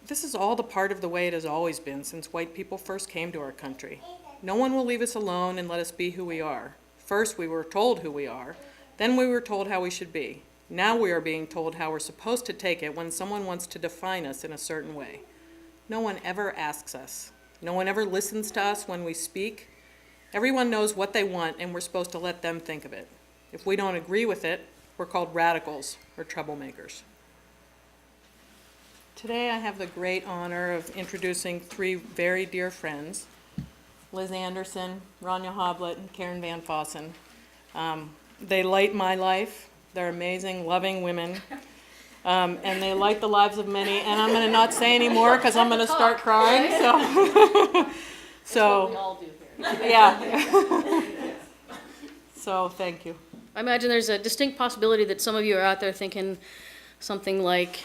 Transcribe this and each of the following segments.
This is all the part of the way it has always been since white people first came to our country. No one will leave us alone and let us be who we are. First we were told who we are, then we were told how we should be. Now we are being told how we're supposed to take it when someone wants to define us in a certain way. No one ever asks us. No one ever listens to us when we speak. Everyone knows what they want and we're supposed to let them think of it. If we don't agree with it, we're called radicals or troublemakers. Today I have the great honor of introducing three very dear friends, Liz Anderson, Ronya Hoblit, and Karen Van Fossan. They light my life. They're amazing, loving women. And they light the lives of many. And I'm going to not say any more because I'm going to start crying. So, That's what we all do here. Yeah. So thank you. I imagine there's a distinct possibility that some of you are out there thinking something like,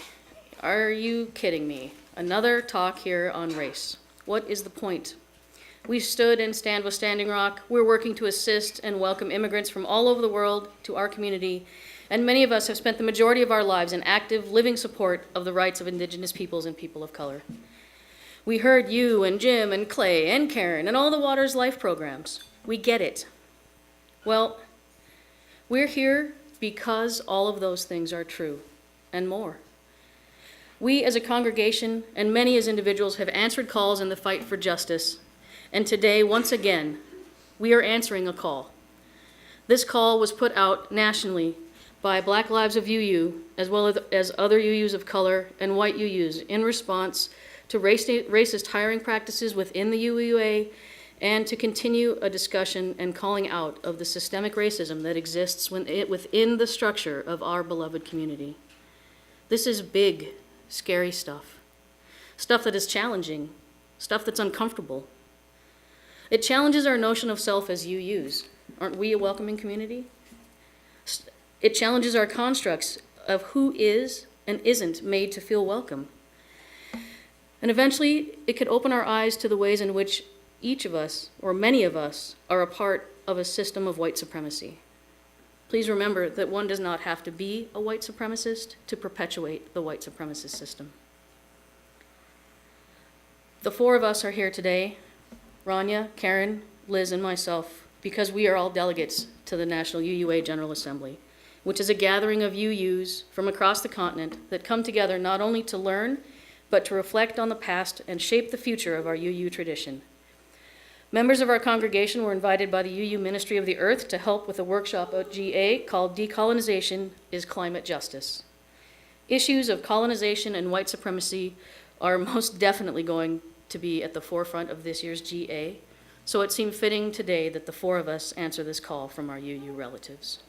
are you kidding me? Another talk here on race. What is the point? We stood and stand with Standing Rock. We're working to assist and welcome immigrants from all over the world to our community. And many of us have spent the majority of our lives in active, living support of the rights of Indigenous peoples and people of color. We heard you and Jim and Clay and Karen and all the Waters Life programs. We get it. Well, we're here because all of those things are true and more. We as a congregation and many as individuals have answered calls in the fight for justice. And today, once again, we are answering a call. This call was put out nationally by Black Lives of UU, as well as other UUs of color and white UUs in response to racist hiring practices within the UUA and to continue a discussion and calling out of the systemic racism that exists within the structure of our beloved community. This is big, scary stuff. Stuff that is challenging, stuff that's uncomfortable. It challenges our notion of self as UUs. Aren't we a welcoming community? It challenges our constructs of who is and isn't made to feel welcome. And eventually, it could open our eyes to the ways in which each of us, or many of us, are a part of a system of white supremacy. Please remember that one does not have to be a white supremacist to perpetuate the white supremacist system. The four of us are here today, Ronya, Karen, Liz, and myself, because we are all delegates to the National UUA General Assembly, which is a gathering of UUs from across the continent that come together not only to learn, but to reflect on the past and shape the future of our UU tradition. Members of our congregation were invited by the UU Ministry of the Earth to help with a workshop at GA called Decolonization is Climate Justice. Issues of colonization and white supremacy are most definitely going to be at the forefront of this year's GA, so it seemed fitting today that the four of us answer this call from our UU relatives.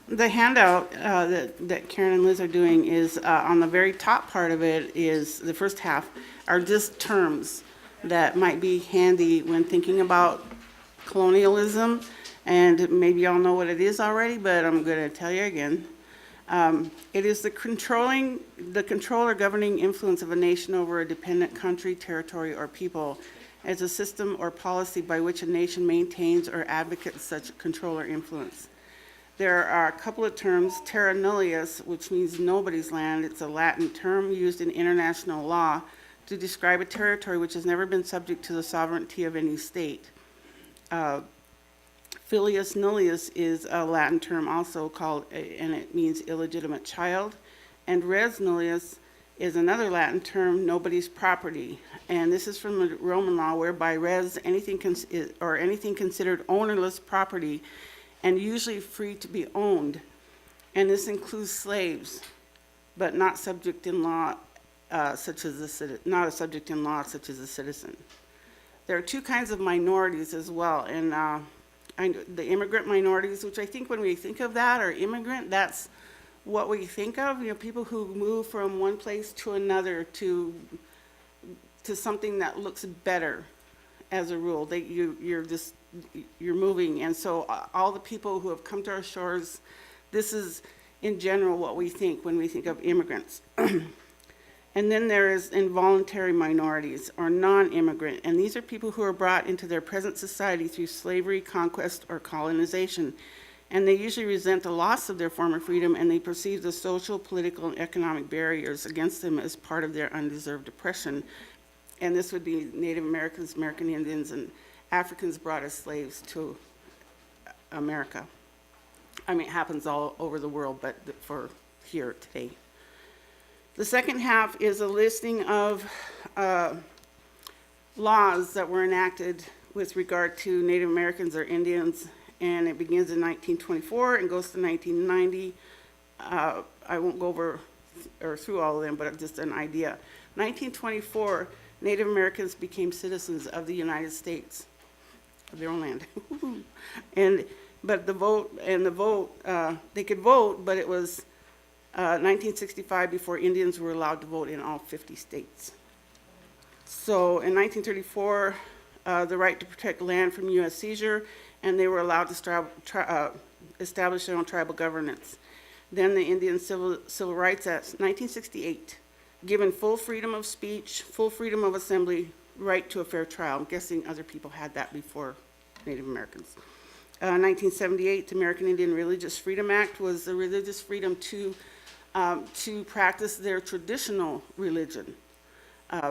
The handout that Karen and Liz are doing is on the very top part of it is the first half are just terms that might be handy when thinking about colonialism, and maybe y'all know what it is already, but I'm going to tell you again. It is the control or governing influence of a nation over a dependent country, territory, or people as a system or policy by which a nation maintains or advocates such control or influence. There are a couple of terms, terra nullius, which means nobody's land. It's a Latin term used in international law to describe a territory which has never been subject to the sovereignty of any state. Filius nullius is a Latin term also called, and it means illegitimate child. And res nullius is another Latin term, nobody's property. And this is from the Roman law, whereby res, anything considered ownerless property and usually free to be owned. And this includes slaves, but not subject in law, such as a citizen. There are two kinds of minorities as well, and the immigrant minorities, which I think when we think of that, or immigrant, that's what we think of, people who move from one place to another to something that looks better as a rule. You're moving, and so all the people who have come to our shores, this is in general what we think when we think of immigrants. And then there is involuntary minorities or non-immigrant, and these are people who are brought into their present society through slavery, conquest, or colonization. and they usually resent the loss of their former freedom, and they perceive the social, political, and economic barriers against them as part of their undeserved oppression. And this would be Native Americans, American Indians, and Africans brought as slaves to America. I mean, it happens all over the world, but for here today. The second half is a listing of laws that were enacted with regard to Native Americans or Indians, and it begins in 1924 and goes to 1990. I won't go over or through all of them, but just an idea. 1924, Native Americans became citizens of the United States, of their own land. But the vote, they could vote, but it was 1965 before Indians were allowed to vote in all 50 states. So in 1934, the right to protect land from U.S. seizure, and they were allowed to establish their own tribal governance. Then the Indian Civil Rights Act, 1968, given full freedom of speech, full freedom of assembly, right to a fair trial. I'm guessing other people had that before Native Americans. 1978, the American Indian Religious Freedom Act was the religious freedom to practice their traditional religion,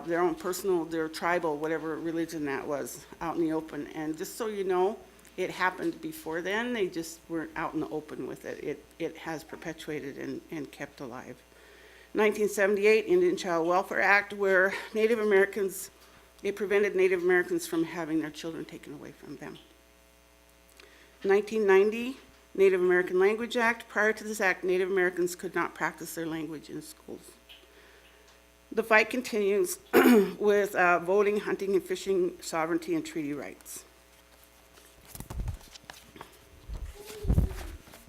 their own personal, their tribal, whatever religion that was, out in the open. And just so you know, it happened before then. They just weren't out in the open with it. It has perpetuated and kept alive. 1978, Indian Child Welfare Act, where Native Americans, it prevented Native Americans from having their children taken away from them. 1990, Native American Language Act. Prior to this act, Native Americans could not practice their language in schools. The fight continues with voting, hunting, and fishing sovereignty and treaty rights.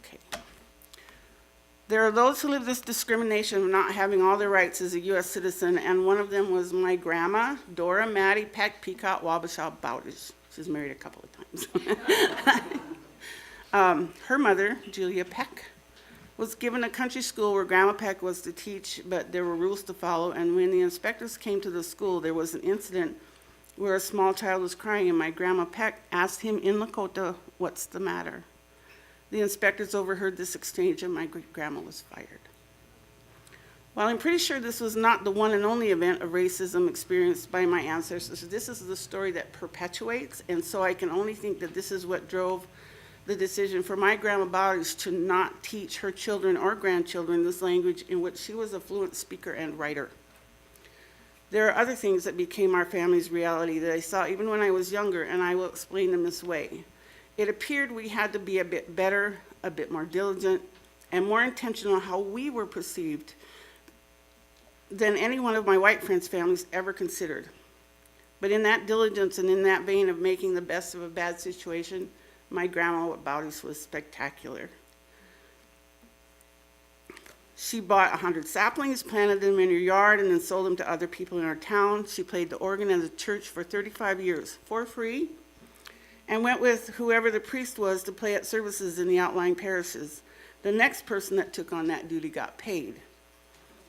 Okay. There are those who live this discrimination of not having all their rights as a U.S. citizen, and one of them was my grandma, Dora Maddie Peck Peacock Wabasha Bowdish. She's married a couple of times. Her mother, Julia Peck, was given a country school where Grandma Peck was to teach, but there were rules to follow. And when the inspectors came to the school, there was an incident where a small child was crying, and my Grandma Peck asked him in Lakota, "What's the matter?" The inspectors overheard this exchange, and my great-grandma was fired. While I'm pretty sure this was not the one and only event of racism experienced by my ancestors, this is the story that perpetuates, and so I can only think that this is what drove the decision for my grandma Bowdish to not teach her children or grandchildren this language in which she was a fluent speaker and writer. There are other things that became our family's reality that I saw even when I was younger, and I will explain them this way. It appeared we had to be a bit better, a bit more diligent, and more intentional how we were perceived than any one of my white friends' families ever considered. But in that diligence and in that vein of making the best of a bad situation, my grandma Bowdish was spectacular. She bought 100 saplings, planted them in her yard, and then sold them to other people in our town. She played the organ at the church for 35 years for free, and went with whoever the priest was to play at services in the outlying parishes. The next person that took on that duty got paid.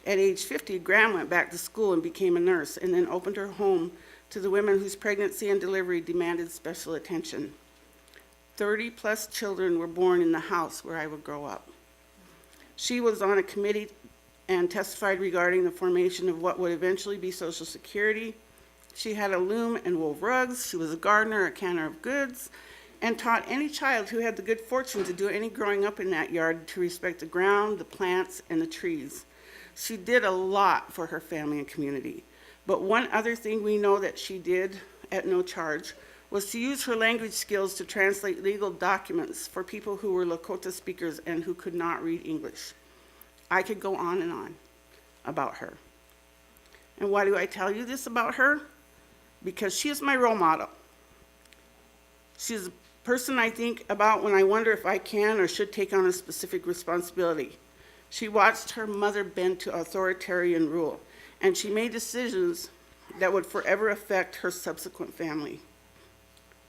At age 50, Graham went back to school and became a nurse, and then opened her home to the women whose pregnancy and delivery demanded special attention. 30-plus children were born in the house where I would grow up. She was on a committee and testified regarding the formation of what would eventually be Social Security. She had a loom and wove rugs. She was a gardener, a canner of goods, and taught any child who had the good fortune to do any growing up in that yard to respect the ground, the plants, and the trees. She did a lot for her family and community. But one other thing we know that she did at no charge was to use her language skills to translate legal documents for people who were Lakota speakers and who could not read English. I could go on and on about her. And why do I tell you this about her? Because she is my role model. She's a person I think about when I wonder if I can or should take on a specific responsibility. She watched her mother bend to authoritarian rule, and she made decisions that would forever affect her subsequent family.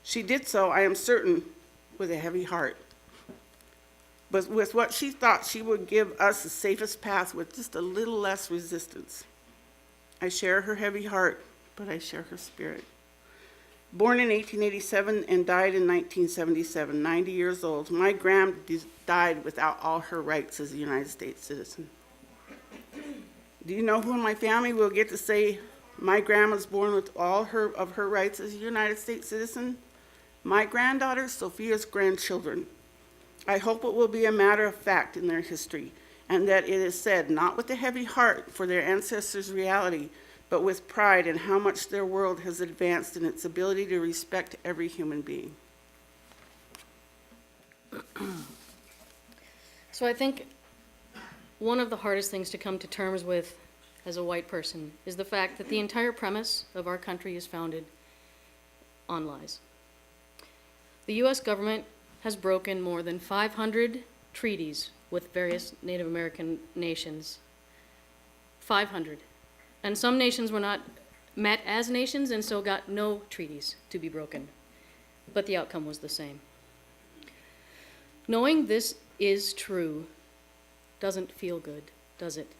She did so, I am certain, with a heavy heart. But with what she thought she would give us the safest path with just a little less resistance. I share her heavy heart, but I share her spirit. Born in 1887 and died in 1977, 90 years old, my gram died without all her rights as a United States citizen. Do you know who in my family will get to say my grandma's born with all of her rights as a United States citizen? My granddaughter, Sophia's grandchildren. I hope it will be a matter of fact in their history, and that it is said not with a heavy heart for their ancestors' reality, but with pride in how much their world has advanced in its ability to respect every human being. So I think one of the hardest things to come to terms with as a white person is the fact that the entire premise of our country is founded on lies. The US government has broken more than 500 treaties with various Native American nations. 500. And some nations were not met as nations and so got no treaties to be broken. But the outcome was the same. Knowing this is true doesn't feel good, does it?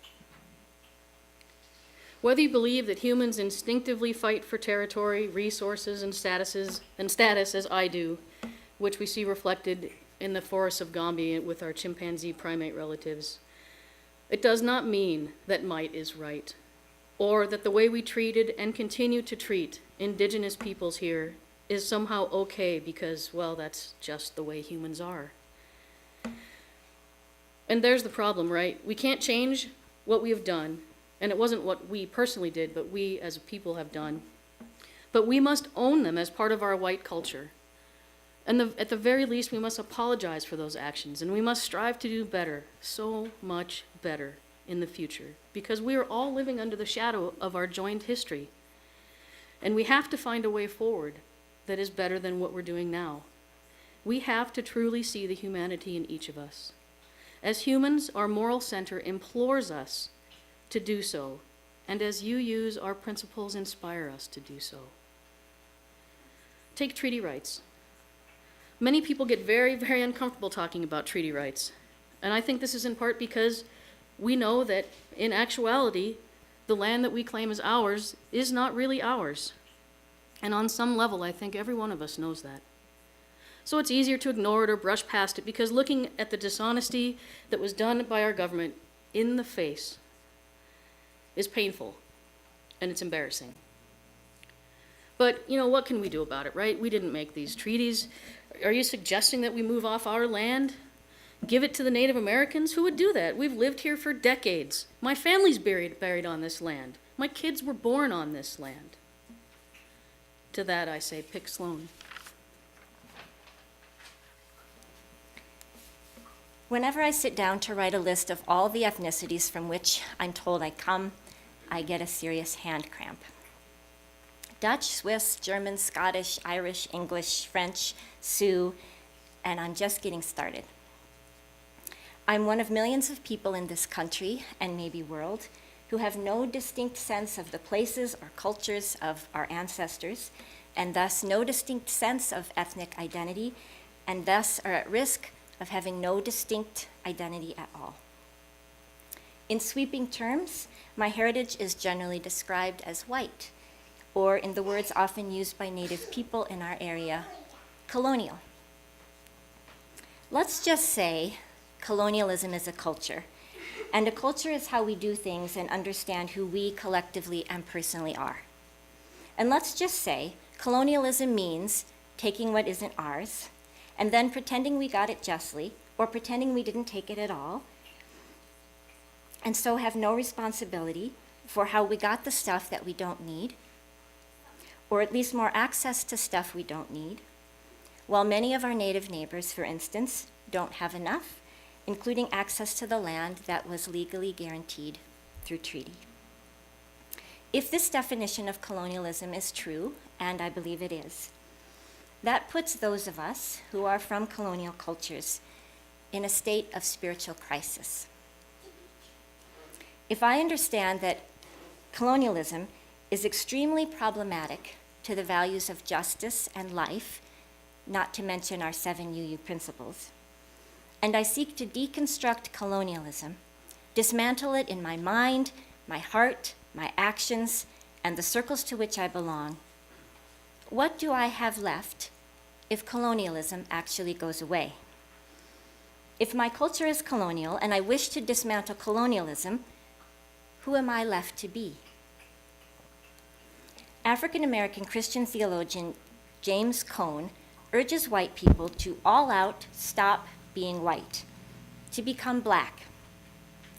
Whether you believe that humans instinctively fight for territory, resources, and status as I do, which we see reflected in the forests of Gombe with our chimpanzee primate relatives, it does not mean that might is right, or that the way we treated and continue to treat indigenous peoples here is somehow okay because, well, that's just the way humans are. And there's the problem, right? We can't change what we have done, and it wasn't what we personally did, but we as a people have done. But we must own them as part of our white culture. And at the very least, we must apologize for those actions, and we must strive to do better, so much better in the future, because we are all living under the shadow of our joined history. And we have to find a way forward that is better than what we're doing now. We have to truly see the humanity in each of us. As humans, our moral center implores us to do so, and as you use, our principles inspire us to do so. Take treaty rights. Many people get very, very uncomfortable talking about treaty rights. And I think this is in part because we know that in actuality, the land that we claim as ours is not really ours. And on some level, I think every one of us knows that. So it's easier to ignore it or brush past it because looking at the dishonesty that was done by our government in the face is painful and it's embarrassing. But, you know, what can we do about it, right? We didn't make these treaties. Are you suggesting that we move off our land? Give it to the Native Americans? Who would do that? We've lived here for decades. My family's buried on this land. My kids were born on this land. To that I say, pick Sloan. Whenever I sit down to write a list of all the ethnicities from which I'm told I come, I get a serious hand cramp. Dutch, Swiss, German, Scottish, Irish, English, French, Sioux, and I'm just getting started. I'm one of millions of people in this country, and maybe world, who have no distinct sense of the places or cultures of our ancestors, and thus no distinct sense of ethnic identity, and thus are at risk of having no distinct identity at all. In sweeping terms, my heritage is generally described as white, or in the words often used by Native people in our area, colonial. Let's just say colonialism is a culture, and a culture is how we do things and understand who we collectively and personally are. And let's just say colonialism means taking what isn't ours, and then pretending we got it justly, or pretending we didn't take it at all, and so have no responsibility for how we got the stuff that we don't need, or at least more access to stuff we don't need, while many of our Native neighbors, for instance, don't have enough, including access to the land that was legally guaranteed through treaty. If this definition of colonialism is true, and I believe it is, that puts those of us who are from colonial cultures in a state of spiritual crisis. If I understand that colonialism is extremely problematic to the values of justice and life, not to mention our 7 UU principles, and I seek to deconstruct colonialism, dismantle it in my mind, my heart, my actions, and the circles to which I belong, what do I have left if colonialism actually goes away? If my culture is colonial and I wish to dismantle colonialism, who am I left to be? African American Christian theologian James Cone urges white people to all out stop being white, to become black.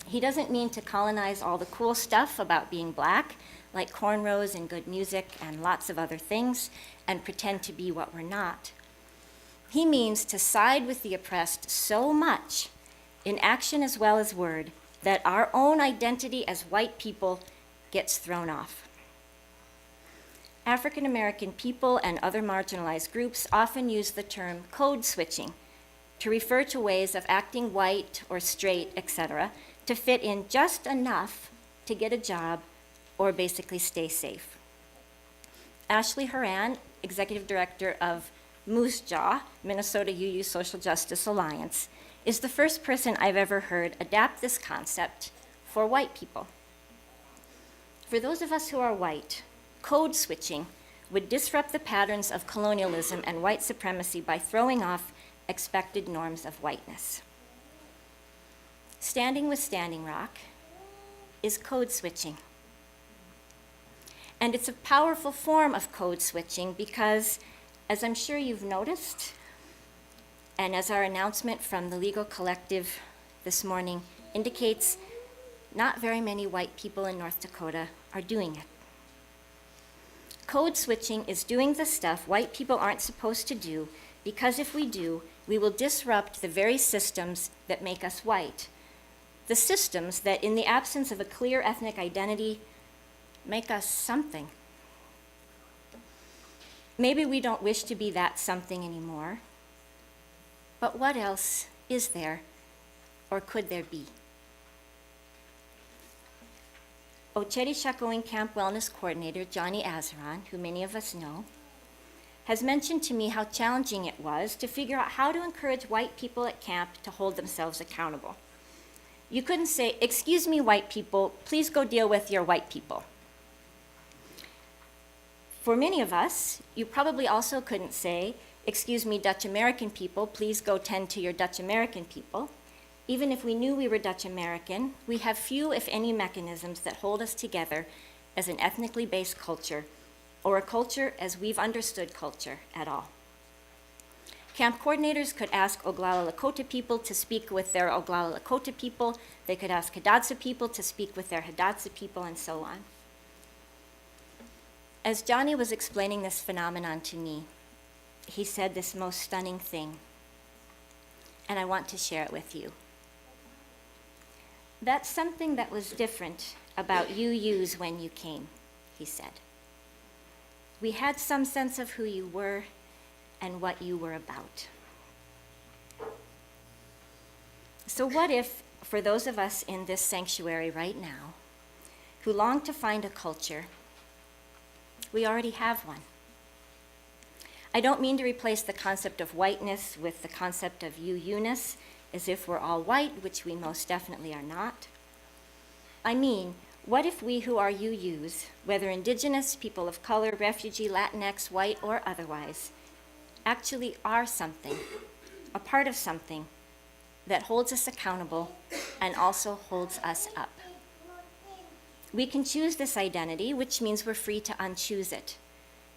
He doesn't mean to colonize all the cool stuff about being black, like cornrows and good music and lots of other things, and pretend to be what we're not. He means to side with the oppressed so much, in action as well as word, that our own identity as white people gets thrown off. African American people and other marginalized groups often use the term code switching to refer to ways of acting white or straight, etc., to fit in just enough to get a job or basically stay safe. Ashley Horan, executive director of Moose Jaw, Minnesota UU Social Justice Alliance, is the first person I've ever heard adapt this concept for white people. For those of us who are white, code switching would disrupt the patterns of colonialism and white supremacy by throwing off expected norms of whiteness. Standing with Standing Rock is code switching. And it's a powerful form of code switching because, as I'm sure you've noticed, and as our announcement from the legal collective this morning indicates, not very many white people in North Dakota are doing it. Code switching is doing the stuff white people aren't supposed to do because if we do, we will disrupt the very systems that make us white. The systems that, in the absence of a clear ethnic identity, make us something. Maybe we don't wish to be that something anymore, but what else is there, or could there be? Ocheri Shakowing Camp Wellness Coordinator Johnny Azaran, who many of us know, has mentioned to me how challenging it was to figure out how to encourage white people at camp to hold themselves accountable. You couldn't say, "Excuse me, white people, please go deal with your white people." For many of us, you probably also couldn't say, "Excuse me, Dutch American people, please go tend to your Dutch American people." Even if we knew we were Dutch American, we have few, if any, mechanisms that hold us together as an ethnically based culture, or a culture as we've understood culture at all. Camp coordinators could ask Oglala Lakota people to speak with their Oglala Lakota people, they could ask Hidatsa people to speak with their Hidatsa people, and so on. As Johnny was explaining this phenomenon to me, he said this most stunning thing, and I want to share it with you. "That's something that was different about UUs when you came," he said. "We had some sense of who you were and what you were about." So what if, for those of us in this sanctuary right now, who long to find a culture, we already have one? I don't mean to replace the concept of whiteness with the concept of UU-ness, as if we're all white, which we most definitely are not. I mean, what if we who are UUs, whether indigenous, people of color, refugee, Latinx, white, or otherwise, actually are something, a part of something that holds us accountable and also holds us up? We can choose this identity, which means we're free to unchoose it.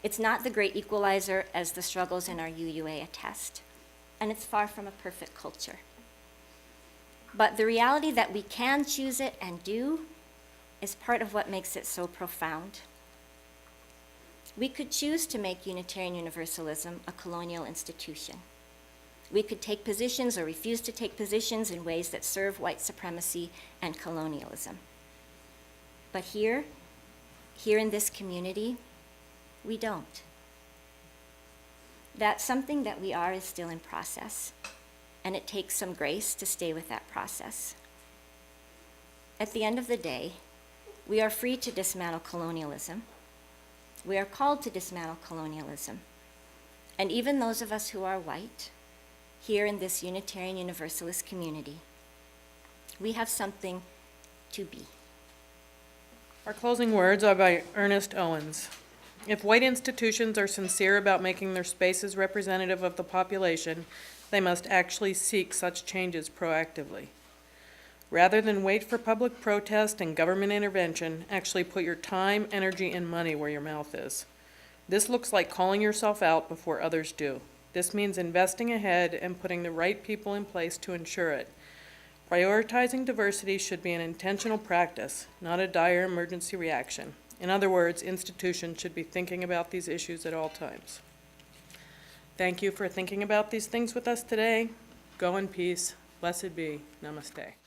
It's not the great equalizer as the struggles in our UUA attest, and it's far from a perfect culture. But the reality that we can choose it and do is part of what makes it so profound. We could choose to make Unitarian Universalism a colonial institution. We could take positions or refuse to take positions in ways that serve white supremacy and colonialism. But here in this community, we don't. That something that we are is still in process, and it takes some grace to stay with that process. At the end of the day, we are free to dismantle colonialism. We are called to dismantle colonialism. And even those of us who are white, here in this Unitarian Universalist community, we have something to be. Our closing words are by Ernest Owens. If white institutions are sincere about making their spaces representative of the population, they must actually seek such changes proactively. Rather than wait for public protest and government intervention, actually put your time, energy, and money where your mouth is. This looks like calling yourself out before others do. This means investing ahead and putting the right people in place to ensure it. Prioritizing diversity should be an intentional practice, not a dire emergency reaction. In other words, institutions should be thinking about these issues at all times. Thank you for thinking about these things with us today. Go in peace. Blessed be. Namaste.